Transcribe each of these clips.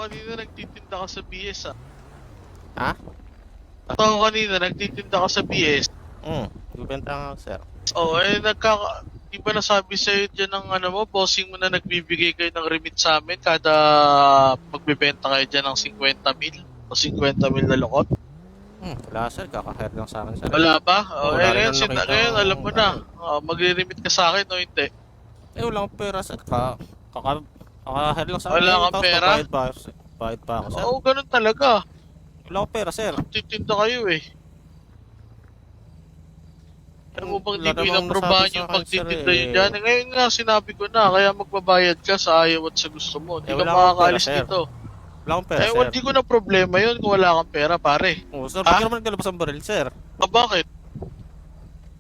kanina nagtitinda ka sa BS ah. Ha? Nakita ko kanina nagtitinda ka sa BS. Bibenta nga ako, sir. Oh, di ba nasabi sa'yo dyan ng ano mo, bossing mo na nagbibigay kayo ng remit sa amin kada magbibenta kayo dyan ng 50 mil o 50 mil na lokot? Wala, sir. Kaka-hire lang sa akin, sir. Wala ba? Oh, Wala rin ngayon, akong nakita ngayon ng alam mo na. ano. Magre-remit ka sa akin o hindi? Wala akong pera, sir. Kaka-hire lang sa akin. Wala Ngayon, kang tapos pera? Bayad pa ako, sir. Oo, ganun talaga. Wala akong pera, sir. Titinda kayo eh. Ano mo bang di Wala ko namang inaprobahan nasabi sa yung akin, pagtitinda sir, yun dyan? Ngayon nga, sinabi ko na, kaya magbabayad ka sa ayaw at sa gusto mo. Di ka wala akong pera, makakaalis sir. dito. Wala akong pera, sir. Hindi ko na problema yun kung wala kang pera, pare. Sir, ba't naman galabas ang baril, sir? Bakit?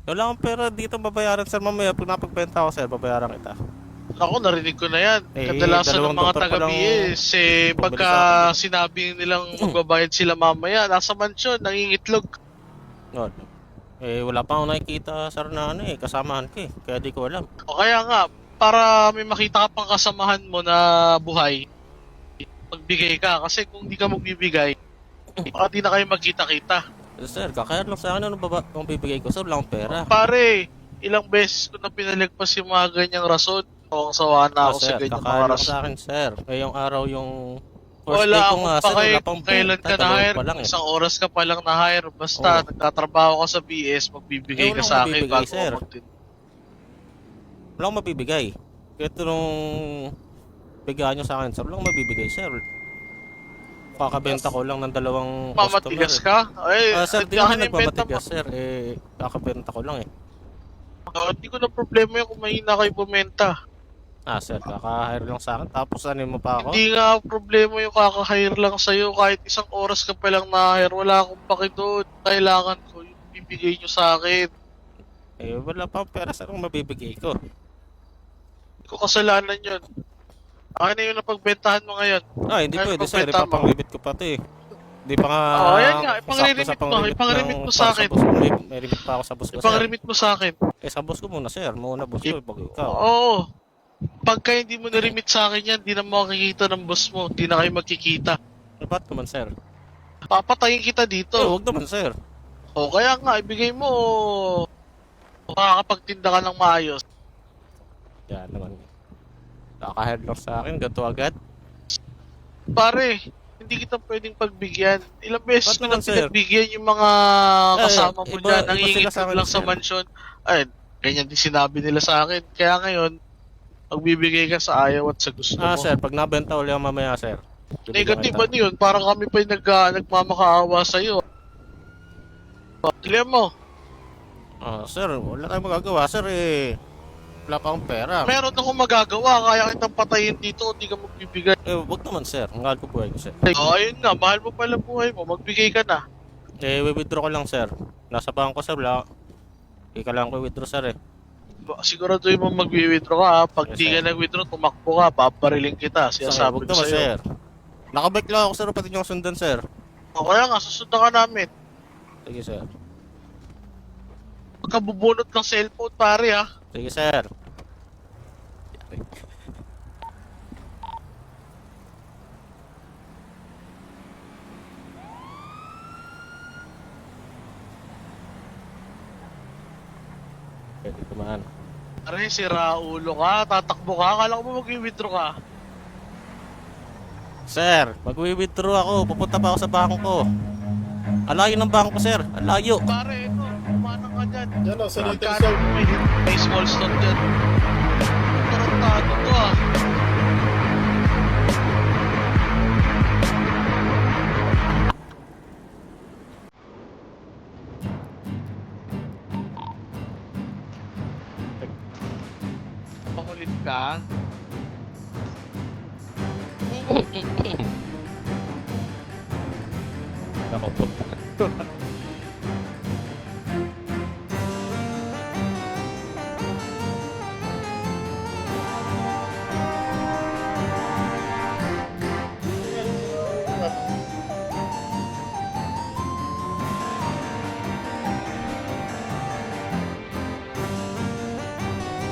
Wala akong pera dito babayaran, sir. Mamaya, pag napagbenta ako, sir, babayaran kita. Ako, narinig ko na yan. Kadalasan ng dalawang mga doktor pa lang taga-BS, pagka bumili sa akin. sinabi nilang magbabayad sila mamaya, nasa mansyon, nangingitlog. Wala pa akong nakikita, sir, na kasamahan ko eh. Kaya di ko alam. O kaya nga, para may makita ka pang kasamahan mo na buhay, magbigay ka. Kasi kung di ka magbibigay, baka di na kayo magkita-kita. Sir, kakayar lang sa akin ano ba kung bibigay ko, sir. Wala akong pera. Pare, ilang beses ko na pinalagpas yung mga ganyang rason. O, sawa na ako sir, sa ganyang kakayar mga lang rason. sa akin, sir. Ngayong araw yung first day Wala ko akong nga, sir. Wala pang kailan ka na-hire. pa lang eh. Isang oras ka pa lang na-hire. Basta, nagtatrabaho ka sa BS, magbibigay ka Wala sa akong akin mabibigay, bago sir. ako magtinda. Wala akong mabibigay. Ito nung bigyan nyo sa akin, sir. Wala akong mabibigay, sir. Kakabenta ko lang ng dalawang customer. Mamatigas ka? Sir, di naman nagmamatigas, sir. Kakabenta ko lang eh. Hindi ko na problema yung kung mahina kayo bumenta. Sir, kaka-hire lang sa akin. Tapos ano mo pa ako? Hindi nga problema yung kaka-hire lang sa'yo. Kahit isang oras ka pa lang na-hire, wala akong paki doon. Kailangan ko yung bibigay nyo sa akin. Wala pa pera, sir. Kung mabibigay ko. Hindi ko kasalanan yun. Akin na yung napagbentahan mo ngayon. Hindi Kaya pwede, sir. napagbenta mo. Ipapang-limit ko pa ito eh. Hindi pa nga... Ayan nga. Ipang-remit mo sa akin. May limit pa ako sa boss ko, sir. Ipang-remit mo sa akin. Sa boss ko muna, sir. Muna boss ko, pag ikaw. Oo. Pagka hindi mo na-remit sa akin yan, di na makikita ng boss mo. Di na kayo magkikita. Ba't naman, sir? Papatayin kita dito. Huwag naman, sir. O kaya nga, ibigay mo. Makakapagtinda ka ng maayos. Yan naman. Kaka-hire lang sa akin. Ganito agad. Pare, hindi kita pwedeng pagbigyan. Ilang beses Ba't ko na naman, sir? pinagbigyan yung mga kasama mo dyan. iba sila Nangingit sa akin, lang sa sir. mansyon. Ay, ganyan din sinabi nila sa akin. Kaya ngayon, magbibigay ka sa ayaw at sa gusto mo. Sir, pag nabenta ulit ang mamaya, sir. Negative ano yun? Parang kami pa yung nagmamakaawa sa'yo. Kaya mo, Sir, wala tayong magagawa, sir wala pa akong pera. meron akong magagawa. Kaya kitang patayin dito, hindi ka magbibigay. Wag naman, sir. Mahal ko buhay ko, sir. Ayun nga, mahal mo pala buhay mo. Magbigay ka na. Withdraw ko lang, sir. Nasa bangko, sir. Wala. Hindi ka lang ko withdraw, sir Siguraduhin mo mag-withdraw ka ha. Pag Yes, di ka sir. nag-withdraw, tumakbo ka, papariling kita. Sinasabi Wag ko naman, sa'yo. sir. Nakabike lang ako, sir. Pati nyo sundan, sir. O kaya nga, susundan ka namin. Sige, sir. Pagkabubunot ng cellphone, pare ha. Sige, sir. Pwede kumaan. Pare, si Raulo ka, tatakbo ka, akala ko mo mag-withdraw ka. Sir, mag-withdraw ako. Pupunta pa ako sa bangko. Alayo ng bangko, sir. Alayo. Pare, ito, kumanang ka dyan. Yan o, sa little Magkano soul. may small stone dyan. Tarantado to ah. Pakulit ka? Ako po.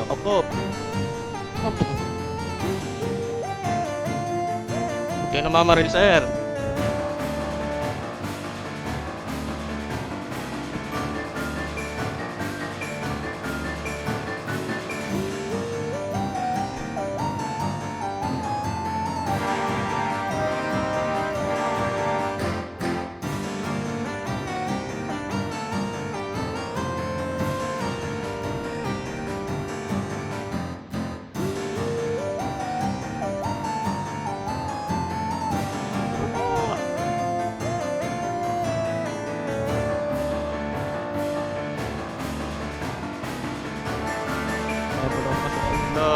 Ako po. Okay namamaril, sir. Natulog pa sa ulo.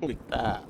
Bigta.